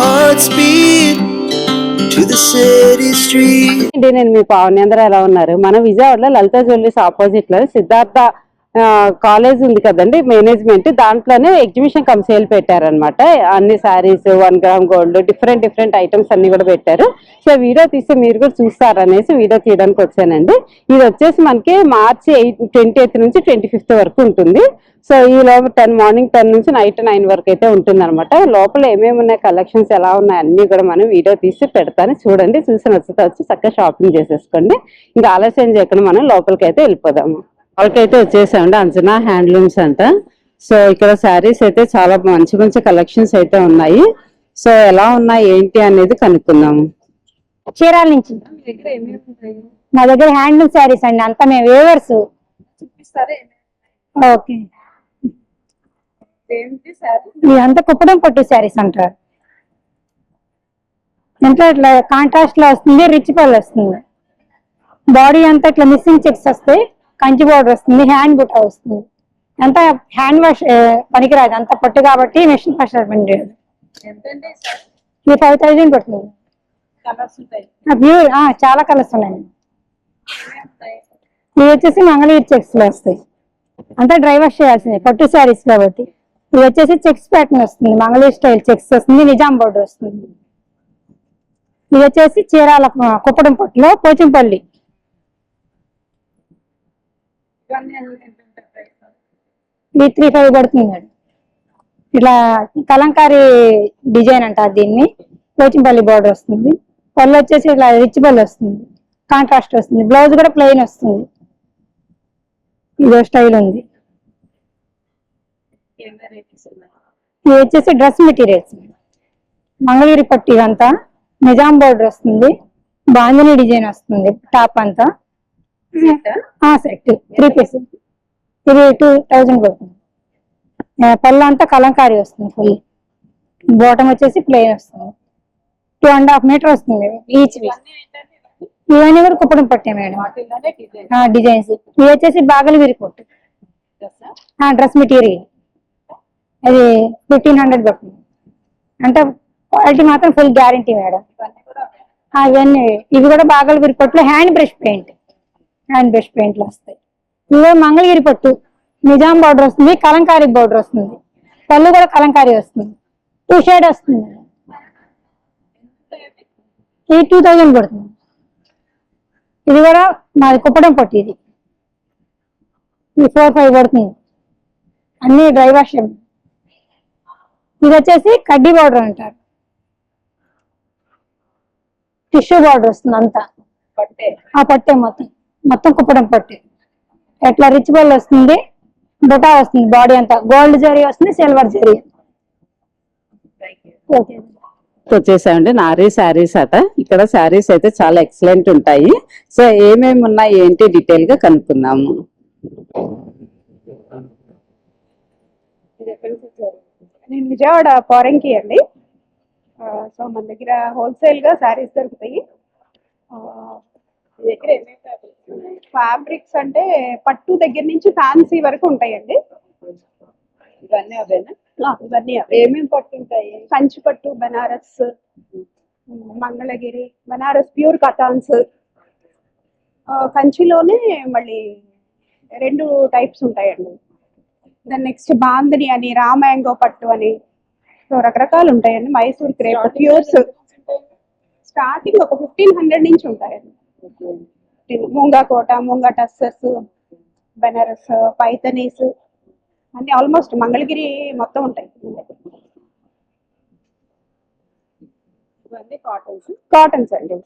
hearts beat to the city street. నేను మీ పావని అందరూ ఎలా ఉన్నారు? మన విజయవాడలో లలిత జ్యువెలరీస్ ఆపోజిట్ లో సిద్ధార్థ కాలేజ్ ఉంది కదండి, మేనేజ్మెంట్ దాంట్లోనే ఎగ్జిబిషన్ కమ్ సేల్ పెట్టారనమాట. అన్ని saris, 1 gram gold, different items అన్ని కూడా పెట్టారు. సో వీడియో తీస్తే మీరు కూడా చూస్తారనేసి వీడియో తీయడానికి వచ్చానండి. ఇది వచ్చేసి మనకి మార్చి 28 నుంచి 25 వరకు ఉంటుంది. సో ఈ లోపల మార్నింగ్ 10 నుంచి నైట్ 9 వరకు అయితే ఉంటుంది అనమాట. లోపల ఏమేమి ఉన్నాయి, కలెక్షన్స్ ఎలా ఉన్నాయి అన్ని కూడా మనం వీడియో తీసి పెడతాను, చూడండి. చూసి నచ్చితే వచ్చి చక్కగా షాపింగ్ చేసేసుకోండి. ఇంకా ఆలస్యం చేయకుండా మనం లోపలికి అయితే వెళ్ళిపోదాము. వాళ్ళకైతే వచ్చేసామండి అంజనా హ్యాండ్లూమ్స్ అంట. సో ఇక్కడ శారీస్ అయితే చాలా మంచి కలెక్షన్స్ అయితే ఉన్నాయి. సో ఎలా ఉన్నాయి ఏంటి అనేది కనుక్కుందాము. చీరాల నుంచి మా దగ్గర హ్యాండ్లూమ్ శారీస్ అండి, అంతా మేము వేవర్స్. ఓకే, ఇదంతా కుప్పడం పట్టు శారీస్ అంటారు. ఇంట్లో ఇట్లా కాంట్రాస్ట్ లో వస్తుంది, రిచ్ పళ్ళు వస్తుంది. బాడీ అంతా ఇట్లా మిస్సింగ్ చెక్స్ వస్తాయి, కంచి బోర్డర్ వస్తుంది, హ్యాండ్ బుట్ట వస్తుంది. అంతా హ్యాండ్ వాష్ పనికిరాదు, అంత పట్టు కాబట్టి మిషన్ వాష్ పని. ఇది 5000 పడుతుంది. ప్యూర్ చాలా కలర్స్ ఉన్నాయి. ఇవి వచ్చేసి మంగళగిరి చెక్స్ లో వస్తాయి, అంతా డ్రై వాష్ చేయాల్సింది, పట్టు శారీస్ కాబట్టి. ఇది వచ్చేసి చెక్స్ ప్యాటర్న్ వస్తుంది, మంగళగిరి స్టైల్ చెక్స్ వస్తుంది, నిజాం బోర్డర్ వస్తుంది. ఇది వచ్చేసి చీరాల కుప్పడం పట్టులో పోచంపల్లి. ఇది 3500 పడుతుంది. ఇట్లా కలంకారీ డిజైన్ అంటారు దీన్ని. పోచంపల్లి బోర్డర్ వస్తుంది, పళ్ళు వచ్చేసి ఇట్లా రిచ్ పళ్ళు వస్తుంది, కాంట్రాస్ట్ వస్తుంది. బ్లౌజ్ కూడా ప్లెయిన్ వస్తుంది. ఇదో స్టైల్ ఉంది. ఇది వచ్చేసి డ్రెస్ మెటీరియల్స్, మంగళగిరి పట్టు. ఇదంతా నిజాం బోర్డర్ వస్తుంది, బాందిని డిజైన్ వస్తుంది. టాప్ అంతా సెట్ 3 పీస్. ఇది 2000 పడుతుంది. పళ్ళు అంతా కలంకారీ వస్తుంది, ఫుల్. బాటమ్ వచ్చేసి ప్లెయిన్ వస్తుంది, 2.5 మీటర్ వస్తుంది ఈచ్ పీస్. ఇవన్నీ కూడా కుప్పడం పట్టే మేడం డిజైన్స్. ఇవి వచ్చేసి బాగలగిరి పట్టు డ్రెస్ మెటీరియల్. అది 1500 పడుతుంది. అంటే క్వాలిటీ మాత్రం ఫుల్ గ్యారంటీ మేడం. అవన్నీ ఇవి కూడా బాగలగిరి పట్టులో హ్యాండ్ బ్రష్ పెయింట్ లో వస్తాయి. ఇవే మంగళగిరి పట్టు, నిజాం బోర్డర్ వస్తుంది, కలంకారీ బోర్డర్ వస్తుంది. పళ్ళు కూడా కలంకారీ వస్తుంది, 2 షేడ్ వస్తుంది. ఇది 2000 పడుతుంది. ఇది కూడా మాది కుప్పడం పట్టు. ఇది 4-5 పడుతుంది, అన్ని డ్రై వాష్. ఇది వచ్చేసి కడ్డీ బోర్డర్ అంటారు, టిష్యూ బోర్డర్ వస్తుంది. అంతా పట్టే మొత్తం కుప్పడం పట్టే. ఎట్లా రిచ్ బల్ వస్తుంది, బుటా వస్తుంది, బాడీ అంతా గోల్డ్ జరీ వస్తుంది, సిల్వర్ జరీ. వచ్చేసామండి నారీ శారీస్ అట. ఇక్కడ శారీస్ అయితే చాలా ఎక్సలెంట్ ఉంటాయి. సో ఏమేమి ఉన్నాయి ఏంటి డీటెయిల్ గా కనుక్కుందాము. నేను విజయవాడ పోరంకి అండి. సో మన దగ్గర హోల్సేల్ గా శారీస్ దొరుకుతాయి. ఫ్యాబ్రిక్స్ అంటే పట్టు దగ్గర నుంచి ఫ్యాన్సీ వరకు ఉంటాయండి. ఇవన్నీ అవేనా? ఇవన్నీ ఏమేమి పట్టు ఉంటాయి? కంచి పట్టు, బనారస్, మంగళగిరి, బనారస్ ప్యూర్ కథాన్స్. కంచిలోనే మళ్ళీ 2 టైప్స్ ఉంటాయండి. దాని నెక్స్ట్ బాందిని అని, రామాంగో పట్టు అని, సో రకరకాలు ఉంటాయండి. మైసూర్ క్రేప్ ప్యూర్స్ స్టార్టింగ్ ఒక 1500 నుంచి ఉంటాయండి. మూంగా కోట, మూంగా టస్సర్స్, బనారస్, పైతనీస్ అన్ని ఆల్మోస్ట్ మంగళగిరి మొత్తం ఉంటాయి. ఇవన్నీ కాటన్స్ అండి.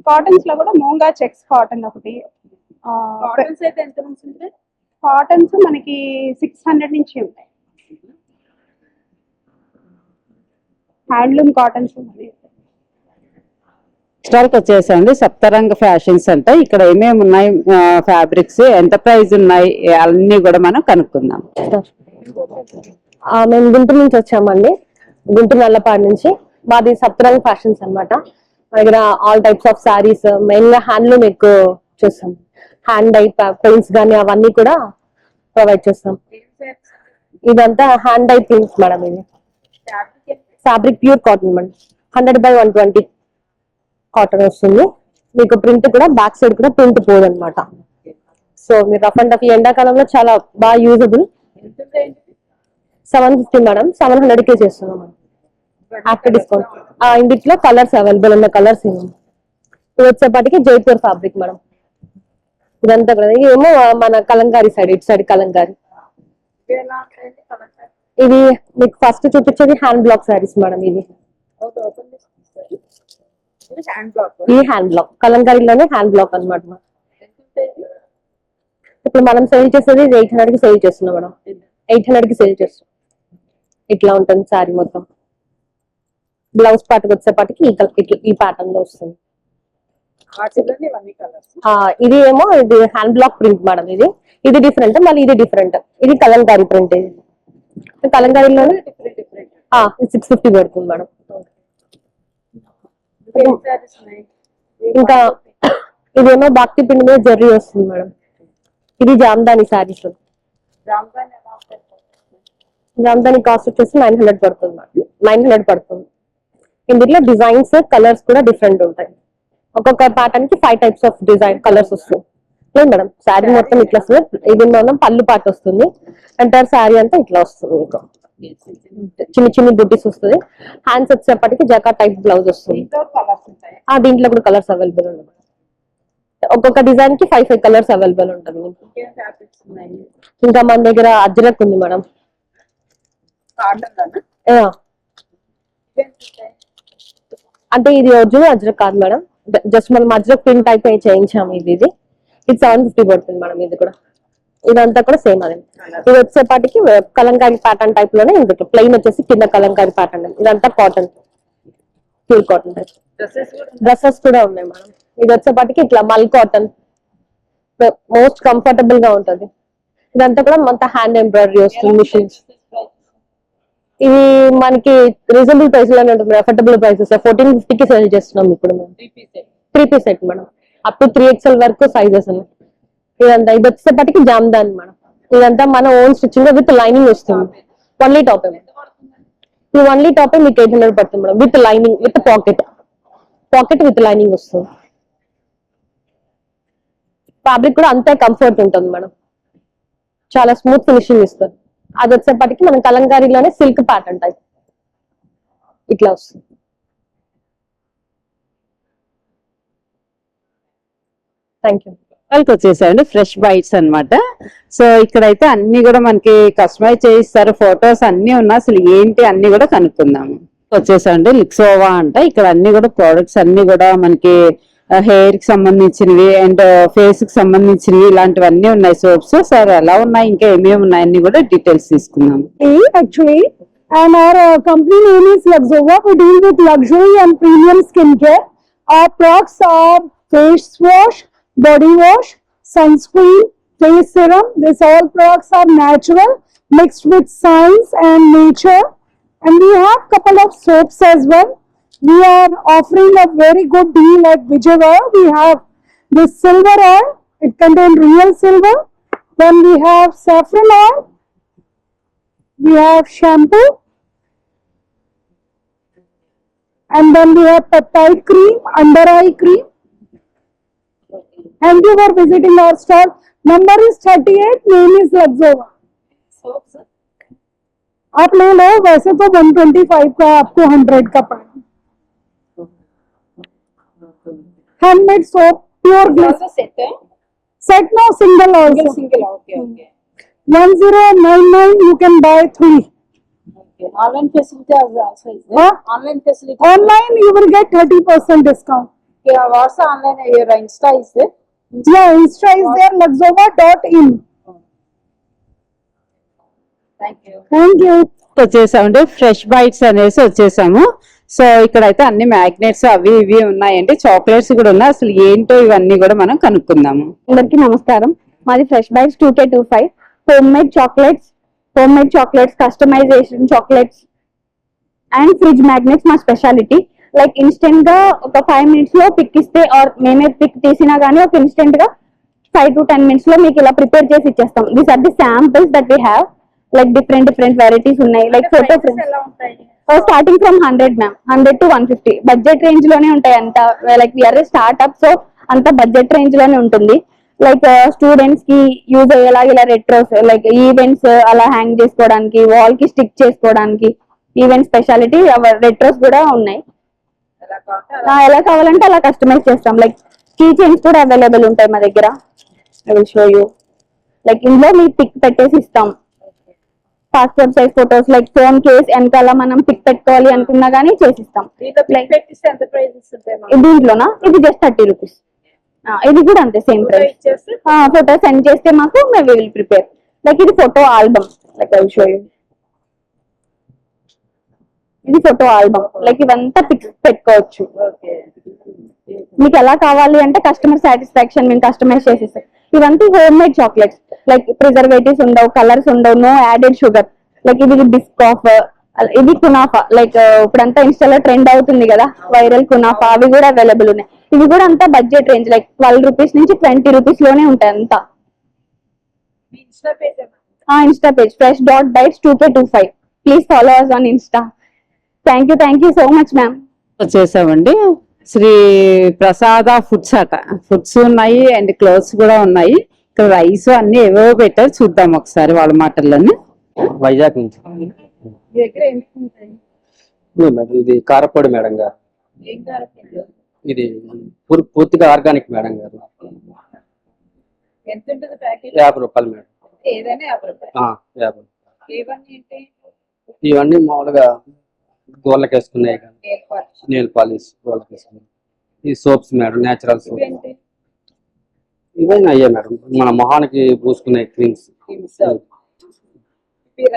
కాటన్స్ లో కూడా మూంగా చెక్స్ కాటన్ ఒకటి. కాటన్స్ అయితే ఎంత నుంచి ఉంటాయి? కాటన్స్ మనకి 600 నుంచి ఉంటాయి. హ్యాండ్లూమ్ కాటన్స్ స్టాల్కి వచ్చేసండి సప్తరంగ ఫ్యాషన్స్ అంటే. ఇక్కడ ఏమేమి ఉన్నాయి, ఫ్యాబ్రిక్స్ ఎంత ప్రైస్ ఉన్నాయి అన్ని కూడా మనం కనుక్కుందాం. మేము గుంటూరు నుంచి వచ్చామండి, గుంటూరు నల్లపాడు నుంచి. మాది సప్తరంగ ఫ్యాషన్స్ అనమాట. మా దగ్గర all types of saris, main గా హ్యాండ్లూమ్ ఎక్కువ చూస్తాం. హ్యాండ్ డై పెయింట్స్ కానీ అవన్నీ కూడా ప్రొవైడ్ చేస్తాం. ఇదంతా హ్యాండ్ డై పెయింట్స్ మేడం. ఇది fabric pure cotton madam, 100/120 cotton వస్తుంది. మీకు ప్రింట్ కూడా బ్యాక్ సైడ్ కూడా ప్రింట్ పోదు అనమాట. సో మీరు రఫ్ అండ్ టఫ్ ఈ ఎండాకాలంలో చాలా బాగా యూజబుల్. 750 మేడం, 700కే చేస్తున్నాం మనం ఆఫ్టర్ డిస్కౌంట్. ఇందులో కలర్స్ అవైలబుల్ ఉన్న కలర్స్ ఇది వచ్చేపాటికి జైపూర్ ఫ్యాబ్రిక్ మేడం. ఇదంతా కూడా ఏమో మన కలంకారీ సైడ్, ఇటు సైడ్ కలంకారీ. ఇది మీకు ఫస్ట్ చూపించేది హ్యాండ్ బ్లాక్ శారీస్ మేడం. ఇది ఈ హ్యాండ్ బ్లాక్ కలంకారీలోనే హ్యాండ్ బ్లాక్ అనమాట. ఇప్పుడు మనం సేల్ చేసేది 800కి సేల్ చేస్తున్నాం మేడం. 800కి సేల్ చేస్తున్నాం. ఇట్లా ఉంటుంది శారీ మొత్తం. బ్లౌజ్ పార్ట్ వచ్చేపాటికి ఈ ప్యాటర్న్ లో వస్తుంది. ఇది ఏమో ఇది హ్యాండ్ బ్లాక్ ప్రింట్ మేడం. ఇది డిఫరెంట్, మళ్ళీ ఇది డిఫరెంట్. ఇది కలంకారీ ప్రింట్. ఇది కలంకారీలోనే 650 పడుతుంది మేడం. ఇంకా ఇదేమో బాక్తి పిండి మీద జర్రీ వస్తుంది మేడం. ఇది జామ్దాని శారీస్. జామ్దాని కాస్ట్ వచ్చేసి 900 పడుతుంది మేడం. 900 పడుతుంది. ఇందులో డిజైన్స్ కలర్స్ కూడా డిఫరెంట్ ఉంటాయి. ఒక్కొక్క ప్యాటర్న్ కి 5 టైప్స్ ఆఫ్ డిజైన్ కలర్స్ వస్తుంది. లేదు మేడం, శారీ మొత్తం ఇట్లా వస్తుంది. ఇది మనం పళ్ళు పాట వస్తుంది. ఎంటైర్ శారీ అంతా ఇట్లా వస్తుంది. మీకు చిన్న చిన్న బుట్టీస్ వస్తుంది. హ్యాండ్స్ వచ్చేప్పటికి జకా టైప్ బ్లౌజ్ వస్తుంది. దీంట్లో కూడా కలర్స్ అవైలబుల్ ఉన్నాయి. ఒక్కొక్క డిజైన్ కి 5 కలర్స్ అవైలబుల్ ఉంటుంది. ఇంకా మన దగ్గర అజ్రక్ ఉంది మేడం. అంటే ఇది ఒరిజినల్ అజ్రక్ కాదు మేడం, జస్ట్ మనం అజ్రక్ ప్రింట్ టైప్ చేయించాము. ఇది 750 పడుతుంది మేడం. ఇది కూడా ఇదంతా కూడా సేమ్ అదే. ఇది వచ్చేపాటికి కలంకారీ ప్యాటర్న్ టైప్ లోనే ఇందులో ప్లెయిన్ వచ్చేసి కింద కలంకారీ ప్యాటర్న్. ఇదంతా cotton, pure cotton type. Dresses కూడా ఉన్నాయి మేడం. ఇది వచ్చేపాటికి ఇట్లా మల్ కాటన్, మోస్ట్ కంఫర్టబుల్ గా ఉంటుంది. ఇదంతా కూడా మొత్తం హ్యాండ్ ఎంబ్రాయిడరీ వస్తుంది. మిషన్ ఇది మనకి రీజనబుల్ ప్రైస్ లోనే ఉంటుంది. అఫోర్డబుల్ ప్రైసెస్ 1450కి సేల్ చేస్తున్నాం ఇప్పుడు మేము. 3 piece set madam. Up to 3XL వరకు సైజెస్ ఉన్నాయి. ఇదంతా ఇది వచ్చేపటికి జామ్దాన్ మేడం. ఇదంతా మన ఓన్ స్టిచ్చింగ్ విత్ లైనింగ్ వస్తుంది. ఓన్లీ టాప్ ఈ ఓన్లీ టాప్ మీకు 800 పడుతుంది madam. With lining, with pocket with lining వస్తుంది. ఫ్యాబ్రిక్ కూడా అంతే కంఫర్ట్ ఉంటుంది మేడం. చాలా స్మూత్ ఫినిషింగ్ ఇస్తుంది. అది వచ్చేప్పటికి మనం కలంకారీలోనే సిల్క్ ప్యాటర్న్ టైప్ ఇట్లా వస్తుంది. Thank you. వాళ్ళకి వచ్చేసాయండి ఫ్రెష్ బైట్స్ అన్నమాట. సో ఇక్కడైతే అన్ని కూడా మనకి కస్టమైజ్ చేయిస్తారు. ఫొటోస్ అన్ని ఉన్నాయి. అసలు ఏంటి అన్ని కూడా కనుక్కుందాము. వచ్చేసండి లిక్సోవా అంట. ఇక్కడ అన్ని కూడా ప్రోడక్ట్స్ అన్ని కూడా మనకి హెయిర్ కి సంబంధించినవి అండ్ ఫేస్ కి సంబంధించినవి ఇలాంటివన్నీ ఉన్నాయి. సోప్స్ సార్ ఎలా ఉన్నాయి, ఇంకా ఏమేమి ఉన్నాయి అన్ని కూడా డీటెయిల్స్ తీసుకుందాం. Actually, and our company name is Luxova. We deal with luxury and premium skincare. Our products are face wash, body wash, sunscreen, face serum. These all products are natural, mixed with science and nature. And we have couple of soaps as well. We are offering a very good deal at Vijayawada. We have this silver oil. It contains real silver. Then we have saffron oil. We have shampoo. And then we have peptide cream, under eye cream. Thank you for visiting our store. Number is 38. Name is Luxova. आप ले लो, वैसे तो 125 का आपको 100 का पड़ेगा. Handmade soap, pure gliss. Set no, single also. Single, okay. 1099 you can buy 3. Online facility also is there. Huh? Online facility. Online you will get 30% discount. Yeah, what's the online? Your Insta is there? Yeah, Insta is there, luxova.in. Thank you. Thank you. వచ్చేసామండి fresh bytes అనేసి వచ్చేసాము. So ఇక్కడైతే అన్ని magnets అవి ఇవి ఉన్నాయండి. Chocolates కూడా ఉన్నాయి. అసలు ఏంటో ఇవన్నీ కూడా మనం కనుక్కుందాము. అందరికి నమస్కారం. మాది fresh bites 2K25. Home made chocolates, customization chocolates and fridge magnets మా స్పెషాలిటీ. లైక్ ఇన్స్టెంట్ గా ఒక 5 minutes లో పిక్ ఇస్తే ఆర్ మేమే పిక్ తీసినా గానీ ఒక ఇన్స్టెంట్ గా 5 to 10 minutes లో మీకు ఇలా ప్రిపేర్ చేసి ఇచ్చేస్తాం. These are the samples that we have. Like different varieties ఉన్నాయి. లైక్ ఫోటో ఫ్రేమ్స్ ఎలా ఉంటాయి? Starting from 100 ma'am, 100 to 150 budget range లోనే ఉంటాయి అంతా. లైక్ విఆర్ స్టార్ట్అప్, సో అంత బడ్జెట్ రేంజ్ లోనే ఉంటుంది. లైక్ స్టూడెంట్స్ కి యూజ్ అయ్యేలా ఇలా రెట్రోస్ లైక్ ఈవెంట్స్ అలా హ్యాంగ్ చేసుకోవడానికి, వాల్ కి స్టిక్ చేసుకోవడానికి, ఈవెంట్ స్పెషాలిటీ రెట్రోస్ కూడా ఉన్నాయి. ఎలా కావాలంటే అలా కస్టమైజ్ చేస్తాం. లైక్ కీ చైన్స్ కూడా అవైలబుల్ ఉంటాయి మా దగ్గర. I will show you. Like ఇందులో మీ పిక్ పెట్టేసి ఇస్తాం. Passport size photos like phone case వెనకాల మనం పిక్ పెట్టుకోవాలి అనుకున్నా గానీ చేసిస్తాం. దీంట్లోనా ఇది జస్ట్ 30 రూపీస్. ఇది కూడా అంతే సేమ్ ప్రైస్. ఫోటో సెండ్ చేస్తే మాకు మేము విల్ ప్రిపేర్. లైక్ ఇది photo album. Like I will show you. ఇది ఫోటో ఆల్బమ్. లైక్ ఇవంతా పిక్స్ పెట్టుకోవచ్చు. మీకు ఎలా కావాలి అంటే కస్టమర్ సాటిస్ఫాక్షన్ మేము కస్టమైజ్ చేసేస్తాం. ఇవంతా home made chocolates. Like preservatives ఉండవు, కలర్స్ ఉండవు, నో యాడెడ్ షుగర్. లైక్ ఇది బిస్కాఫ్, ఇది కునాఫా. లైక్ ఇప్పుడంతా ఇన్స్టాలో ట్రెండ్ అవుతుంది కదా వైరల్ కునాఫా, అవి కూడా అవైలబుల్ ఉన్నాయి. ఇవి కూడా అంతా బడ్జెట్ రేంజ్ లైక్ 12 రూపీస్ నుంచి 20 రూపీస్ లోనే ఉంటాయి అంతా. Insta page fresh.bites2k25. Please follow us on Insta. Thank you so much ma'am. వచ్చేసామండి. శ్రీ ప్రసాద ఫుడ్స్ అట. ఫుడ్స్ ఉన్నాయి అండ్ క్లోత్స్ కూడా ఉన్నాయి. ఇక్కడ రైస్ అన్ని ఏవేవో పెట్టారు, చూద్దాం ఒకసారి వాళ్ళ మాటల్లోనే. వైజాగ్ నుంచి ఇది కారపొడి మేడం గారు. ఇది పూర్తిగా ఆర్గానిక్ మేడం గారు. ఎంత ఉంటుంది ప్యాకేజ్? 50 రూపాయలు మేడం. ఏదైనా 50 రూపాయలు. 50. ఇవన్నీ ఏంటి? ఇవన్నీ మామూలుగా గోళ్ళకి వేసుకున్నాయి. Nail polish గోళ్ళకి వేసుకున్నాయి. ఈ సోప్స్ మేడం, నేచురల్ సోప్. ఇవన్నీ అయ్యే మేడం, మన మొహానికి పూసుకునే క్రీమ్స్.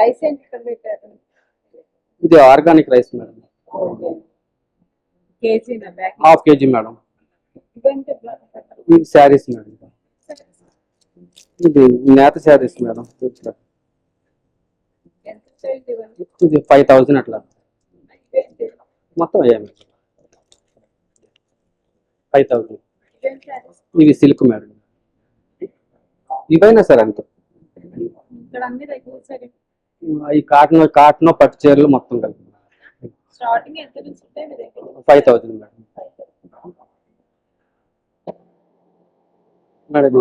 రైస్ ఏంటి ఇక్కడ పెట్టారు? ఇది ఆర్గానిక్ రైస్ మేడం. కేజీనా? ½ కేజీ మేడం. ఇది శారీస్ మేడం. ఇది నేత శారీస్ మేడం. ఇది 5000 అట్లా మొత్తం అయ్యా మేడం. 5000. ఇవి సిల్క్ మేడం. ఇవైనా సరే అంతే. ఈ కాటన్ పట్టు చీరలు మొత్తం కలిపి 5000 madam. Madam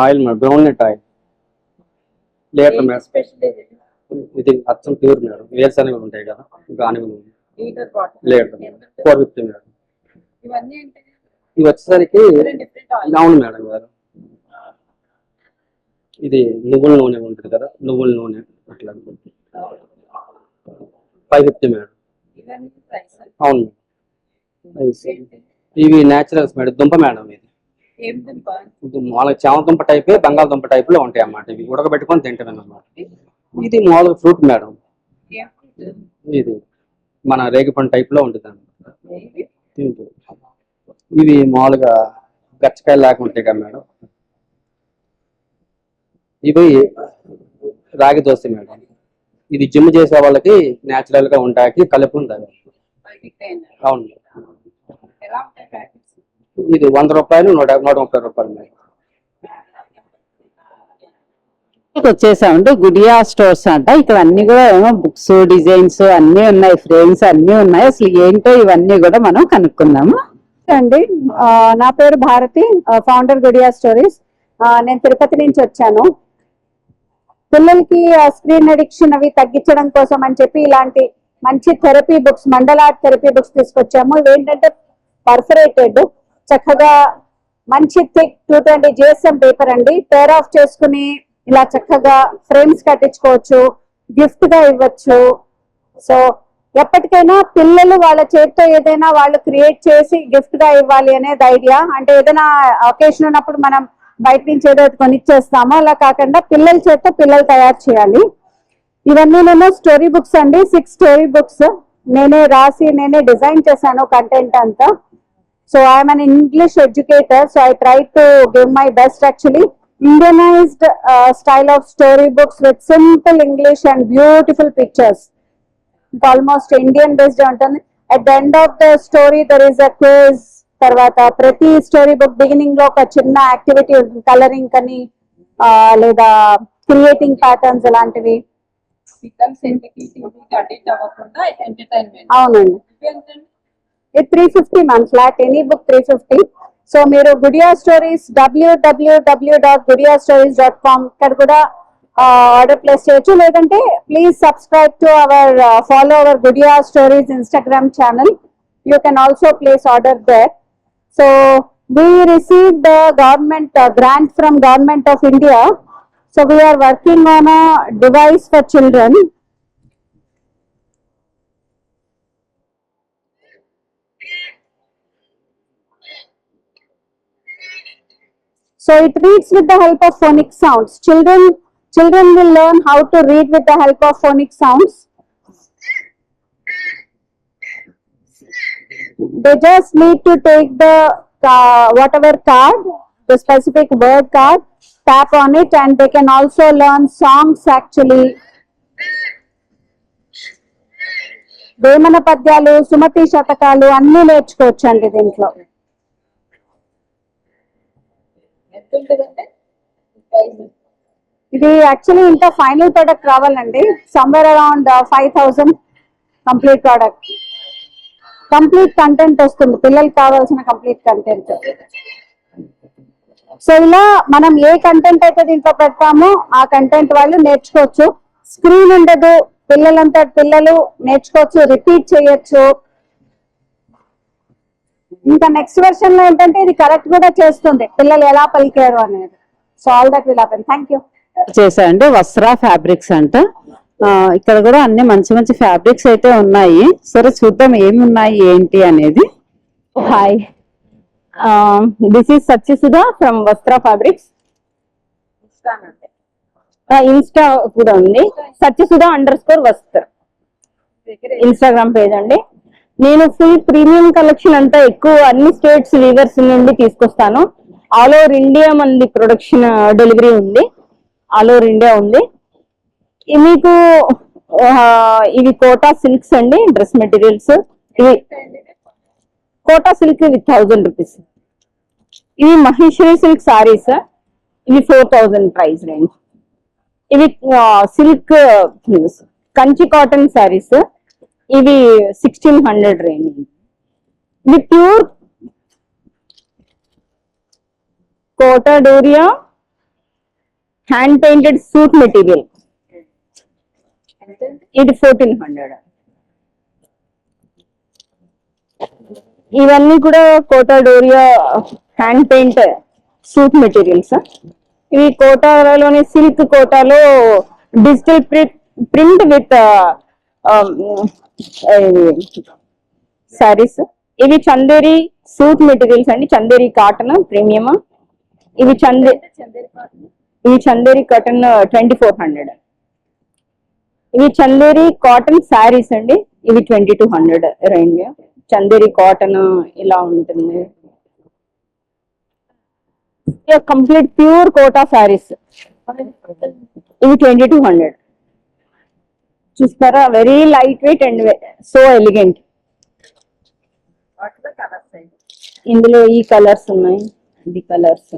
oil madam, brown net oil litre madam. ఇది అచ్చం ప్యూర్ మేడం. వేర్స్ అనేవి ఉంటాయి కదా, గానుగ లీటర్ 450 మేడం. ఇవి వచ్చేసరికి అవును మేడం గారు. ఇది నువ్వుల నూనె ఉంటుంది కదా, నువ్వుల నూనె అట్లా 550 మేడం. అవును. ఇవి నేచురల్స్ మేడం. దుంప మేడం. ఇది మామూలుగా చామదుంప టైపే, బంగాళదుంప టైప్ లో ఉంటాయి అన్నమాట. ఇవి ఉడకబెట్టుకొని తింటాం అన్నమాట. ఇది మామూలుగా ఫ్రూట్ మేడం. ఇది మన రేగిపండు టైప్ లో ఉంటుంది అన్నమాట. ఇవి మామూలుగా గచ్చకాయలు లాగా ఉంటాయి కదా మేడం. ఇవి రాగి దోశ మేడం. ఇది జిమ్ చేసే వాళ్ళకి నేచురల్ గా ఉంటాయి, కలుపు ఉంటుంది. అవును. ఇది 100 రూపాయలు, 130 రూపాయలు మేడం. వచ్చేసామండి. గుడియా స్టోర్స్ అంట. ఇక్కడ అన్ని కూడా ఏమో బుక్స్, డిజైన్స్ అన్ని ఉన్నాయి, ఫ్రేమ్స్ అన్ని ఉన్నాయి. అసలు ఏంటో ఇవన్నీ కూడా మనం కనుక్కుందాము అండి. నా పేరు భారతి, ఫౌండర్ గుడియా స్టోరీస్. నేను తిరుపతి నుంచి వచ్చాను. పిల్లలకి స్క్రీన్ అడిక్షన్ అవి తగ్గించడం కోసం అని చెప్పి ఇలాంటి మంచి therapy books, mandal art therapy books తీసుకొచ్చాము. ఇవేంటంటే పర్ఫరేటెడ్, చక్కగా మంచి థిక్ 220 GSM పేపర్ అండి. టేర్ ఆఫ్ చేసుకుని ఇలా చక్కగా ఫ్రేమ్స్ కట్టించుకోవచ్చు, గిఫ్ట్ గా ఇవ్వచ్చు. సో ఎప్పటికైనా పిల్లలు వాళ్ళ చేతితో ఏదైనా వాళ్ళు క్రియేట్ చేసి గిఫ్ట్ గా ఇవ్వాలి అనేది ఐడియా. అంటే ఏదైనా ఒకేషన్ ఉన్నప్పుడు మనం బయట నుంచి ఏదో కొనిచ్చేస్తామో అలా కాకుండా పిల్లల చేతితో పిల్లలు తయారు చేయాలి. ఇవన్నీ నేను స్టోరీ బుక్స్ అండి. 6 స్టోరీ బుక్స్ నేనే రాసి నేనే డిజైన్ చేశాను కంటెంట్ అంతా. So I'm an English educator, so I try to give my best. Actually Indianized style of story books with simple English and beautiful pictures. It's almost Indian based ఉంటుంది. At the end of the story there is a quiz. తర్వాత ప్రతి story book beginning లో ఒక చిన్న activity ఉంటుంది, colouring అని లేదా creating patterns అలాంటివి. పిల్లల్స్ ఇంటికి టీవీకి అడిక్ట్ అవ్వకుండా ఎంటర్టైన్మెంట్. అవునండి. ఇది 350 ma'am, flat any book 350. So మీరు గుడియా స్టోరీస్ www.gudiyastories.com ఇక్కడ కూడా ఆర్డర్ ప్లేస్ చేయొచ్చు. లేదంటే please subscribe to our follow our Gudiya stories Instagram channel. You can also place order there. So we received the government grant from Government of India. So we are working on a device for children. So it reads with the help of phonic sounds. Children will learn how to read with the help of phonic sounds. They just need to take the whatever card, the specific word card, tap on it, and they can also learn songs actually. Vemana పద్యాలు, సుమతి శతకాలు అన్ని నేర్చుకోవచ్చండి దీంట్లో. ఎంత ఉంటుందంటే ఇది actually ఇంకా final product రావాలండి, somewhere around 5000 complete product. Complete content వస్తుంది, పిల్లలకి కావాల్సిన కంప్లీట్ కంటెంట్. సో ఇలా మనం ఏ కంటెంట్ అయితే దీంట్లో పెడతామో ఆ కంటెంట్ వాళ్ళు నేర్చుకోవచ్చు. స్క్రీన్ ఉండదు, పిల్లలంతా పిల్లలు నేర్చుకోవచ్చు, రిపీట్ చేయొచ్చు. ఇంకా నెక్స్ట్ వెర్షన్ లో ఏంటంటే ఇది కరెక్ట్ కూడా చేస్తుంది పిల్లలు ఎలా పలికారు అనేది. So all that will happen. Thank you. చేశారండి వస్త్రా ఫ్యాబ్రిక్స్ అంట. ఇక్కడ కూడా అన్ని మంచి మంచి ఫ్యాబ్రిక్స్ అయితే ఉన్నాయి. సరే చూద్దాం ఏమి ఉన్నాయి ఏంటి అనేది. Hi, this is Satyasudha from Vastra fabrics. Insta కూడా ఉంది, సత్యసుధ_వస్త్ర ఇన్స్టాగ్రామ్ పేజ్ అండి. నేను ఫుల్ ప్రీమియం కలెక్షన్ అంతా ఎక్కువ అన్ని స్టేట్స్ వీవర్స్ నుండి తీసుకొస్తాను. ఆల్ ఓవర్ ఇండియా మంది ప్రొడక్షన్ డెలివరీ ఉంది, ఆల్ ఓవర్ ఇండియా ఉంది. మీకు ఇవి కోటా సిల్క్స్ అండి, డ్రెస్ మెటీరియల్స్. ఇవి కోటా సిల్క్ విత్ 1000 రూపీస్. ఇవి మహేశ్వరి సిల్క్ సారీస్, ఇవి 4000 ప్రైస్ రేంజ్. ఇవి సిల్క్ కంచి కాటన్ సారీస్, ఇవి 1600 రేంజ్. ఇవి pure Kota Doria hand painted suit material, ఇది 1400. ఇవన్నీ కూడా Kota Doria hand paint suit materials. ఇవి కోటాలోని సిల్క్ కోటాలో డిజిటల్ ప్రింట్ విత్ సారీస్. ఇవి చందేరి సూట్ మెటీరియల్స్ అండి, చందేరి కాటన్ ప్రీమియం. ఇవి చందేరి కాటన్ 2400. ఇవి చందేరి కాటన్ శారీస్ అండి, ఇవి 2200 రేంజ్. చందేరి కాటన్ ఇలా ఉంటుంది. కంప్లీట్ ప్యూర్ కోటా శారీస్, ఇవి 2200. చూస్తారా, very light weight and so elegant. ఇందులో ఈ కలర్స్ ఉన్నాయి, ఇది కలర్స్.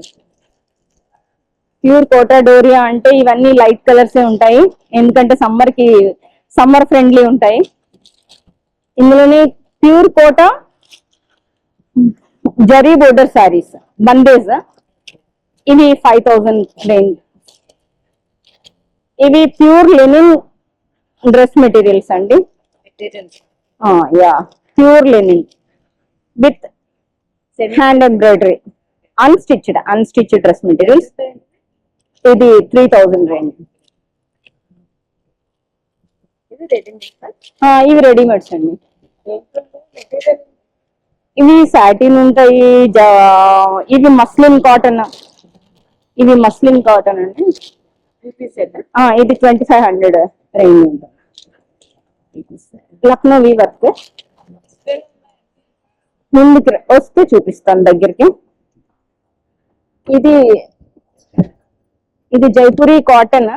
ప్యూర్ కోటా డోరియా అంటే ఇవన్నీ లైట్ కలర్స్ ఉంటాయి, ఎందుకంటే సమ్మర్ ఫ్రెండ్లీ ఉంటాయి. ఇందులోనే ప్యూర్ కోటా జరీ బోర్డర్ సారీస్ బందేజ్, ఇవి 5000 రేంజ్. ఇవి ప్యూర్ లెనిన్ డ్రెస్ మెటీరియల్స్ అండి, yeah pure linen with hand embroidery, unstitched dress materials. ఇది 3000 రేంజ్. ఇవి రెడీమేడ్స్ అండి, ఇవి సాటిన్ ఉంటాయి. ఇవి మస్లిన్ కాటన్, ఇవి మస్లిన్ కాటన్ అండి. ఇది 2500 రేంజ్ ఉంటుంది. లక్నోవి వర్క్. ముందుకు వస్తే చూపిస్తాను దగ్గరికి. ఇది జైపూరి కాటన్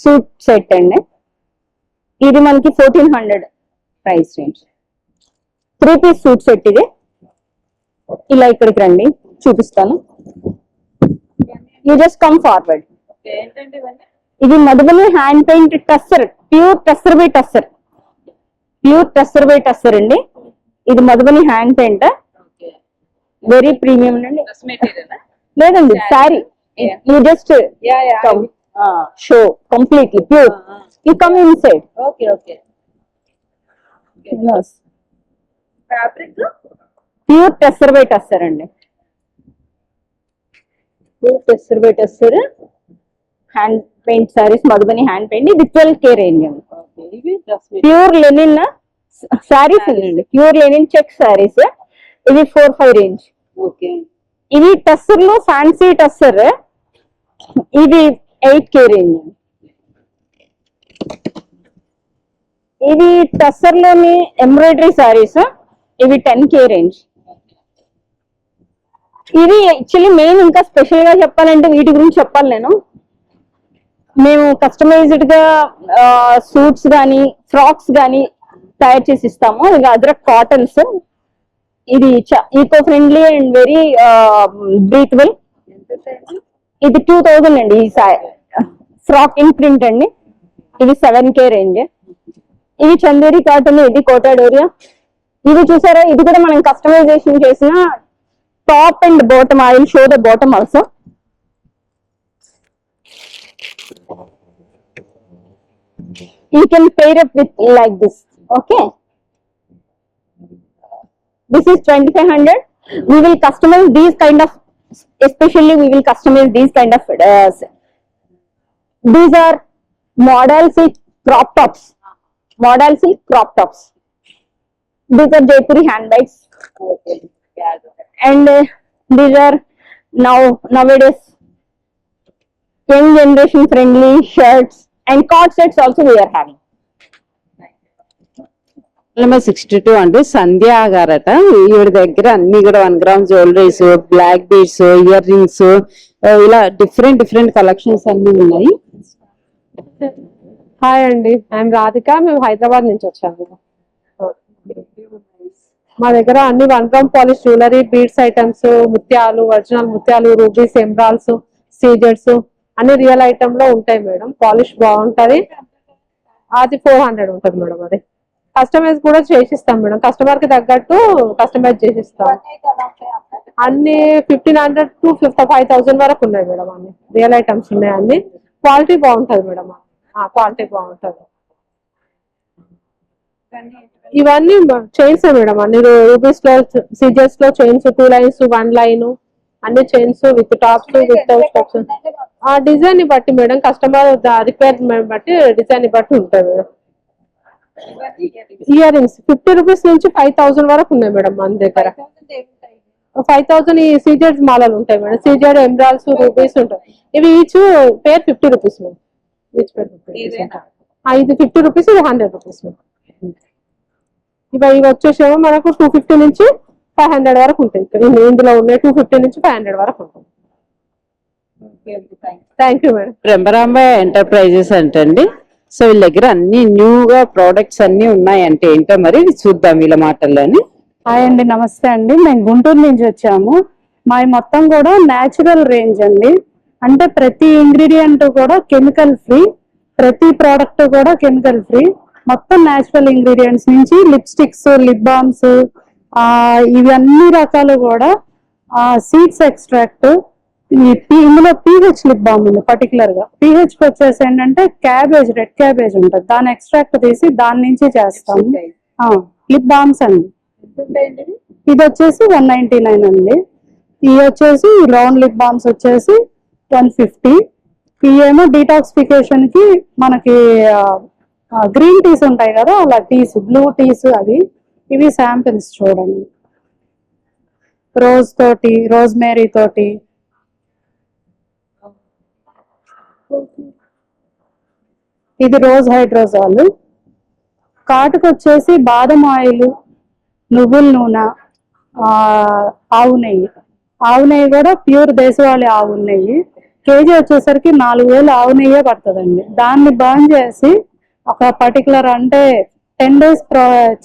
సూట్ సెట్ అండి, ఇది మనకి 1400 price range. 3 piece suit set ఇది. ఇలా ఇక్కడికి రండి చూపిస్తాను. You just come forward. ఇది Madhubani hand paint tussar, pure tussar by tussar, pure tussar by tussar అండి. ఇది Madhubani hand paint, very premium అండి. డ్రెస్ మెటీరియల్ లేదండి sari, you just show completely pure, you come in side. Okay okay. Fabric pure tussar by tussar అండి, pure tussar by tussar hand paint saris, Madhubani hand paint. ఇది 12K range అండి. ఇవి dress pure linen saris అండి, pure linen check saris. ఇవి 4-5 range. Okay. ఇవి టస్సర్ లో fancy tussar, ఇది 8K range. ఇవి టస్సర్ లోని ఎంబ్రాయిడరీ సారీస్, ఇవి 10K రేంజ్. ఇది యాక్చువల్లీ మెయిన్ ఇంకా స్పెషల్ గా చెప్పాలంటే వీటి గురించి చెప్పాలి నేను. మేము కస్టమైజ్డ్ గా సూట్స్ గానీ ఫ్రాక్స్ గానీ తయారు చేసి ఇస్తాము. ఇది అదరక్ కాటన్స్. ఇది eco friendly and very breathable. ఇది 2000 అండి. ఈ ఫ్రాక్ ఇన్ ప్రింట్ అండి. ఇది 7K రేంజ్. ఇవి చందేరి కాటన్, ఇది కోటా డోరియా. ఇది చూసారా, ఇది కూడా మనం కస్టమైజేషన్ చేసిన top and bottom. I will show the bottom also. You can pair up with like this. Okay, this is 2500. We will customize these kind of, especially we will customize these kind of these are model silk crop tops, model silk crop tops. These are Jaipuri handbags. Okay. And these are nowadays young generation friendly shirts and cord sets also we are having. Number 62 అండి. సంధ్య గారట. ఈవిడ దగ్గర అన్ని కూడా 1 gram jewelleries, black beads, ear rings, ఇలా different collections అన్ని ఉన్నాయి. Hi అండి, ఐఎమ్ రాధిక. మేము హైదరాబాద్ నుంచి వచ్చాము. మా దగ్గర అన్ని 1 gram polish jewellery, beads items, ముత్యాలు, ఒరిజినల్ ముత్యాలు, రూబీస్, ఎంబ్రాల్స్, సీజర్స్ అన్ని రియల్ ఐటమ్ లో ఉంటాయి మేడం. పాలిష్ బాగుంటది. అది 400 ఉంటుంది మేడం. అది కస్టమైజ్ కూడా చేసిస్తాం మేడం. కస్టమర్ కి తగ్గట్టు కస్టమైజ్ చేసిస్తాం. అన్ని 1500 to 5000 వరకు ఉన్నాయి మేడం. అన్ని రియల్ ఐటమ్స్ ఉన్నాయి. అన్ని క్వాలిటీ బాగుంటది మేడం. క్వాలిటీ బాగుంటది. ఇవన్నీ చైన్స్ మేడం. అన్ని రూబీస్ లో, సీజర్స్ లో చైన్స్, 2 లైన్స్, 1 లైన్, అన్ని chains with tops, with steps. ఆ డిజైన్ ని బట్టి మేడం, కస్టమర్ రిక్వైర్మెంట్ బట్టి డిజైన్ ని బట్టి ఉంటుంది మేడం. ఇయర్ రింగ్స్ 50 రూపీస్ నుంచి 5000 వరకు ఉన్నాయి మేడం మన దగ్గర. 5000 ఈ సీజర్స్ మాలలు ఉంటాయి మేడం. సీజర్, ఎంబ్రాల్స్, రూబీస్ ఉంటాయి. ఇవి ఈచ్ పేర్ 50 రూపీస్ మేడం. ఈచ్ పేర్ 50 రూపీస్. ఇది 50 రూపీస్, ఇది 100 రూపీస్ మేడం. ఇవి వచ్చేసేమో మనకు 250 నుంచి 500 వరకు ఉంటాయి. ఇందులో ఉన్నాయి 250 నుంచి 500 వరకు ఉంటాయి. Thank you madam. Bhramaramba enterprises అంటండి. సో వీళ్ళ దగ్గర అన్ని న్యూగా ప్రోడక్ట్స్ అన్ని ఉన్నాయంటే ఏంటో మరి చూద్దాం వీళ్ళ మాటల్లోని. హాయ్ అండి, నమస్తే అండి. మేము గుంటూరు నుంచి వచ్చాము. మా మొత్తం కూడా న్యాచురల్ రేంజ్ అండి. అంటే ప్రతి ఇంగ్రీడియంట్ కూడా కెమికల్ ఫ్రీ, ప్రతి ప్రోడక్ట్ కూడా కెమికల్ ఫ్రీ. మొత్తం న్యాచురల్ ఇంగ్రీడియంట్స్ నుంచి లిప్స్టిక్స్, లిప్ బామ్స్, ఇవి అన్ని రకాలు కూడా సీడ్స్ ఎక్స్ట్రాక్ట్. ఇందులో పీహెచ్ లిప్ బామ్ ఉంది. పర్టికులర్ గా పీహెచ్ వచ్చేసి ఏంటంటే క్యాబేజ్, రెడ్ క్యాబేజ్ ఉంటుంది, దాని ఎక్స్ట్రాక్ట్ తీసి దాని నుంచి చేస్తాము లిప్ బామ్స్ అండి. ఇది వచ్చేసి 199 అండి. ఇవి వచ్చేసి రౌండ్ లిప్ బామ్స్ వచ్చేసి 150. ఇవేమో డీటాక్సిఫికేషన్ కి మనకి గ్రీన్ టీస్ ఉంటాయి కదా, అలా టీస్, బ్లూ టీస్ అవి. ఇవి శాంపిల్స్ చూడండి. రోజ్ తోటి, రోజ్ మేరీ తోటి, ఇది రోజ్ హైడ్రోజాల్. కాటుకు వచ్చేసి బాదం ఆయిల్, నువ్వుల నూనె, ఆవు నెయ్యి. ఆవు నెయ్యి కూడా ప్యూర్ దేశవాళీ ఆవు నెయ్యి. కేజీ వచ్చేసరికి 4000 ఆవు నెయ్యే పడుతుందండి. దాన్ని బర్న్ చేసి ఒక పర్టికులర్ అంటే 10 days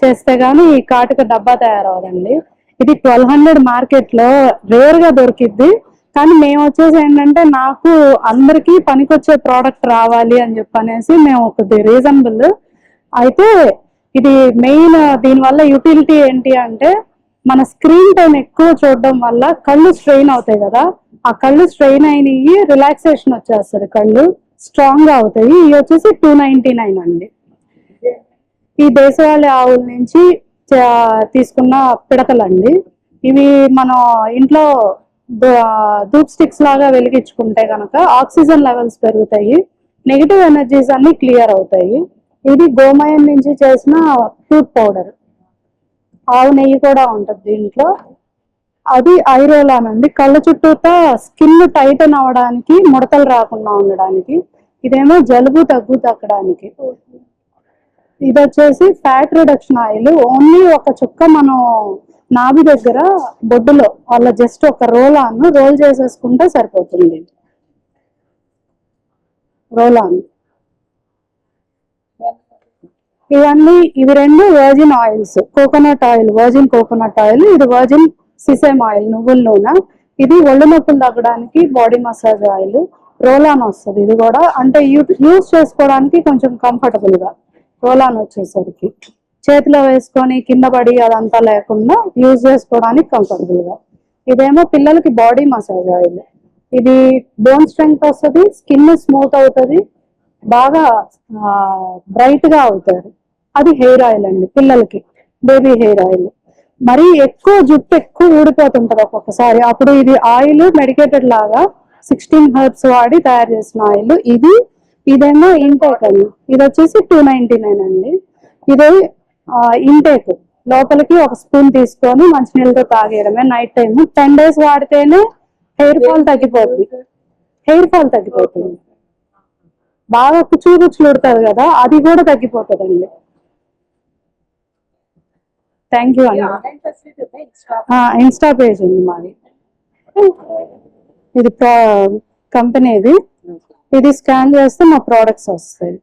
చేస్తే గానీ ఈ కాటుక డబ్బా తయారవదండి. ఇది 1200 మార్కెట్ లో రేర్ గా దొరికిద్ది. కానీ మేము వచ్చేసి ఏంటంటే నాకు అందరికీ పనికొచ్చే ప్రోడక్ట్ రావాలి అని చెప్పనేసి మేము ఒకటి రీజనబుల్ అయితే ఇది మెయిన్ దీనివల్ల యూటిలిటీ ఏంటి అంటే మన స్క్రీన్ టైం ఎక్కువ చూడడం వల్ల కళ్ళు స్ట్రెయిన్ అవుతాయి కదా, ఆ కళ్ళు స్ట్రెయిన్ అయినవి రిలాక్సేషన్ వచ్చేస్తుంది, కళ్ళు స్ట్రాంగ్ గా అవుతాయి. ఇవి వచ్చేసి 299 అండి. ఈ దేశవాళీ ఆవుల నుంచి తీసుకున్న పిడకలండి. ఇవి మనం ఇంట్లో ధూప్ స్టిక్స్ లాగా వెలిగించుకుంటే కనుక ఆక్సిజన్ లెవెల్స్ పెరుగుతాయి, నెగిటివ్ ఎనర్జీస్ అన్ని క్లియర్ అవుతాయి. ఇది గోమయం నుంచి చేసిన టూత్ పౌడర్, ఆవు నెయ్యి కూడా ఉంటుంది దీంట్లో. అది ఐరోలాన్ అండి, కళ్ళ చుట్టూతో స్కిన్ టైటన్ అవడానికి, ముడతలు రాకుండా ఉండడానికి. ఇదేమో జలుబు దగ్గు తగ్గడానికి. ఇది వచ్చేసి ఫ్యాట్ రిడక్షన్ ఆయిల్. ఓన్లీ ఒక చుక్క మనం నాభి దగ్గర బొడ్డులో వాళ్ళ జస్ట్ ఒక రోల్ చేసేసుకుంటే సరిపోతుంది. రోల్ ఆన్ ఇవి రెండు virgin oils. Coconut oil, virgin coconut oil. ఇది వర్జిన్ సిసెమ్ ఆయిల్, నువ్వుల నూనె. ఇది ఒళ్ళు నొప్పులు తగ్గడానికి body massage oil. Roll on వస్తుంది. ఇది కూడా అంటే యూజ్ చేసుకోవడానికి కొంచెం కంఫర్టబుల్ గా. రోల్ ఆన్ వచ్చేసరికి చేతిలో వేసుకొని కింద పడి అదంతా లేకుండా యూజ్ చేసుకోవడానికి కంఫర్టబుల్ గా. ఇదేమో పిల్లలకి బాడీ మసాజ్ ఆయిల్. ఇది బోన్ స్ట్రెంగ్త్ వస్తుంది, స్కిన్ స్మూత్ అవుతుంది, బాగా బ్రైట్ గా అవుతుంది. అది హెయిర్ ఆయిల్ అండి పిల్లలకి, బేబీ హెయిర్ ఆయిల్. మరి ఎక్కువ జుట్టు ఎక్కువ ఊడిపోతుంటది ఒక్కొక్కసారి, అప్పుడు ఇది ఆయిల్ మెడికేటెడ్ లాగా 16 హెర్బ్స్ వాడి తయారు చేసిన ఆయిల్ ఇది. ఇదేమో ఇంటేక్ అండి. ఇది వచ్చేసి 299 అండి. ఇది ఇంటేక్ లోపలికి ఒక స్పూన్ తీసుకొని మంచినీళ్ళతో తాగేయడమే నైట్ టైం. 10 days వాడితేనే హెయిర్ ఫాల్ తగ్గిపోతుంది. బాగా కుచ్చులు ఉడుతుంది కదా, అది కూడా తగ్గిపోతుందండి. థ్యాంక్ యూ అండి. ఇన్స్టా పేజ్ ఉంది మాది. ఇది కంపెనీది. ఇది స్కాన్ చేస్తే మా ప్రోడక్ట్స్ వస్తాయి.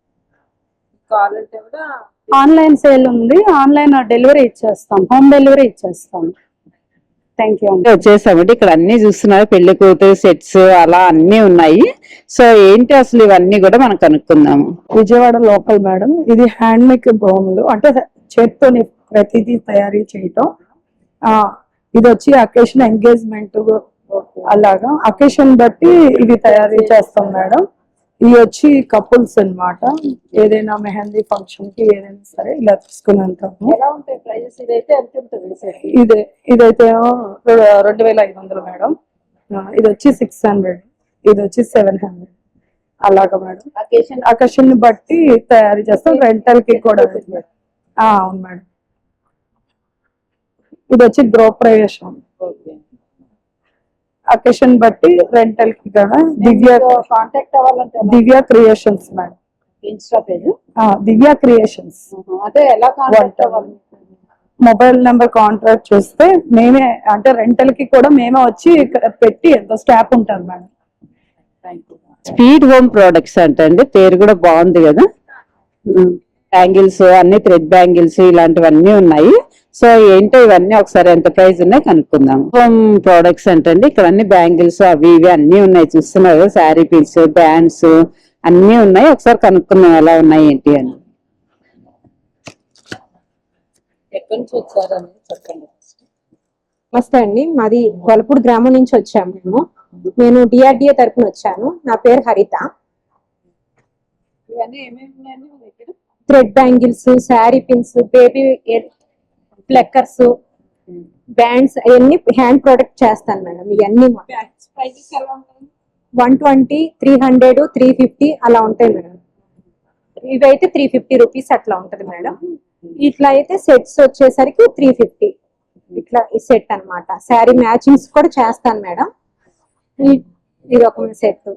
ఆన్లైన్ సేల్ ఉంది, ఆన్లైన్ డెలివరీ ఇచ్చేస్తాం, హోమ్ డెలివరీ ఇచ్చేస్తాం. Thank you. వచ్చేసామండి. ఇక్కడ అన్ని చూస్తున్నారు, పెళ్లి కూతురు సెట్స్ అలా అన్ని ఉన్నాయి. సో ఏంటి అసలు ఇవన్నీ కూడా మనం కనుక్కుందాము. Vijayawada local madam. ఇది హ్యాండ్ మేక్ బొమ్మలు, అంటే చేతితోని ప్రతిదీ తయారీ చేయటం. ఇది వచ్చి అకేషన్ ఎంగేజ్మెంట్ అలాగా అకేషన్ బట్టి ఇవి తయారీ చేస్తాం మేడం. ఇవి వచ్చి కపుల్స్ అన్నమాట, ఏదైనా మెహందీ ఫంక్షన్ కి ఏదైనా సరే ఇలా తీసుకుని వెళ్తాము. ఇదైతే 2500 మేడం. ఇది వచ్చి 600, ఇది వచ్చి 700 అలాగా మేడం. అకేషన్ బట్టి తయారు చేస్తాం. రెంటల్ కి కూడా అవును మేడం. ఇది వచ్చి గృహప్రవేశం, అకేషన్ బట్టి రెంటల్ కి కూడా. కాంటాక్ట్ అవ్వాలంటే దివ్య క్రియేషన్స్ మేడం, ఇన్స్టా పేజ్. దివ్య క్రియేషన్స్. అంటే ఎలా కాంటాక్ట్ అవ్వాలి? మొబైల్ నెంబర్ కాంట్రాక్ట్ చేస్తే మేమే, అంటే రెంటల్ కి కూడా మేమే వచ్చి పెట్టి ఎంతో స్టాఫ్ ఉంటారు మేడం. స్పీడ్ హోమ్ ప్రొడక్ట్స్ అంటండి, పేరు కూడా బాగుంది కదా. బ్యాంగిల్స్ అన్ని థ్రెడ్ బ్యాంగిల్స్ ఇలాంటివన్నీ ఉన్నాయి. సో ఏంటో ఇవన్నీ ఒకసారి ఎంత ప్రైస్ ఉన్నాయి కనుక్కుందాం. హోమ్ ప్రొడక్ట్స్ అంటండి, ఇక్కడ అన్ని బ్యాంగిల్స్ అవి ఇవి అన్ని ఉన్నాయి చూస్తున్నారు. శారీ పీస్, బ్యాండ్స్ అన్ని ఉన్నాయి. ఒకసారి కనుక్కుందాం ఎలా ఉన్నాయి ఏంటి అని. ఎక్కడి నుంచి వచ్చారని చెప్పండి. నమస్తే అండి, మాది గొలపూడి గ్రామం నుంచి వచ్చాము నేను డిఆర్డిఏ తరపున వచ్చాను. నా పేరు హరిత. ఇవన్నీ ఏమేమి ఉన్నాయండి మీ దగ్గర? Thread bangles, sari pins, baby ప్లెక్కర్స్, బ్యాండ్స్ అన్ని హ్యాండ్ ప్రొడక్ట్ చేస్తాను మేడం. ఇవన్నీ ప్రైజెస్ ఎలా ఉంటాయి? 120, 300, 350 అలా ఉంటాయి మేడం. ఇవైతే 350 రూపీస్ అట్లా ఉంటది మేడం. ఇట్లా అయితే సెట్స్ వచ్చేసరికి 350 ఇట్లా ఈ సెట్ అన్నమాట. శారీ మ్యాచింగ్స్ కూడా చేస్తాను మేడం. ఇది ఒక సెట్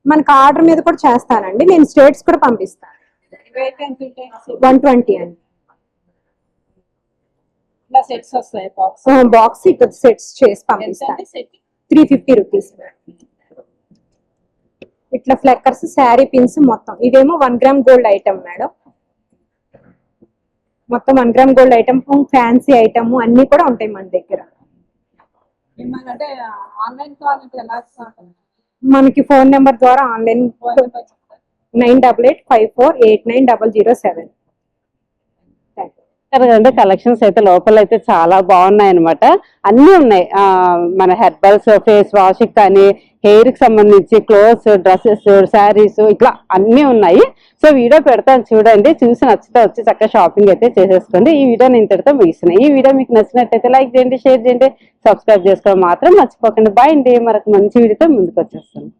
మనకు ఆర్డర్ మీద కూడా చేస్తానండి. నేను స్టేట్స్ కూడా పంపిస్తాను. 120 అండి. సెట్స్ వస్తాయి, బాక్స్ ఇక్కడ సెట్స్ చేసి పంపిస్తాను. 350 రూపీస్. ఇట్లా ఫ్లెక్కర్స్, శారీ పిన్స్ మొత్తం ఇవేమో 1 గ్రామ్ గోల్డ్ ఐటమ్ మేడం. మొత్తం 1 gram gold item, fancy item అన్ని కూడా ఉంటాయి మన దగ్గర. మిమ్మల్ని అంటే ఆన్లైన్ కావాలంటే ఎలా స్టార్ట్ మనకి ఫోన్ నెంబర్ ద్వారా ఆన్లైన్ 9885489007. అంటే కలెక్షన్స్ అయితే లోపల అయితే చాలా బాగున్నాయి అనమాట. అన్ని ఉన్నాయి, మన హెర్బల్స్, ఫేస్ వాష్ కానీ హెయిర్ కి సంబంధించి క్లోత్స్, డ్రెస్సెస్, శారీస్ ఇట్లా అన్ని ఉన్నాయి. సో వీడియో పెడతాను చూడండి, చూసి నచ్చితే వచ్చి చక్కగా షాపింగ్ అయితే చేసేసుకోండి. ఈ వీడియో నేను ఇంతటితో ముగిస్తున్నాను. ఈ వీడియో మీకు నచ్చినట్టయితే లైక్ చేయండి, షేర్ చేయండి, సబ్స్క్రైబ్ చేసుకోవడం మాత్రం మర్చిపోకండి. బాయ్ అండి, మరొక మంచి వీడియోతో ముందుకు వచ్చేస్తాను.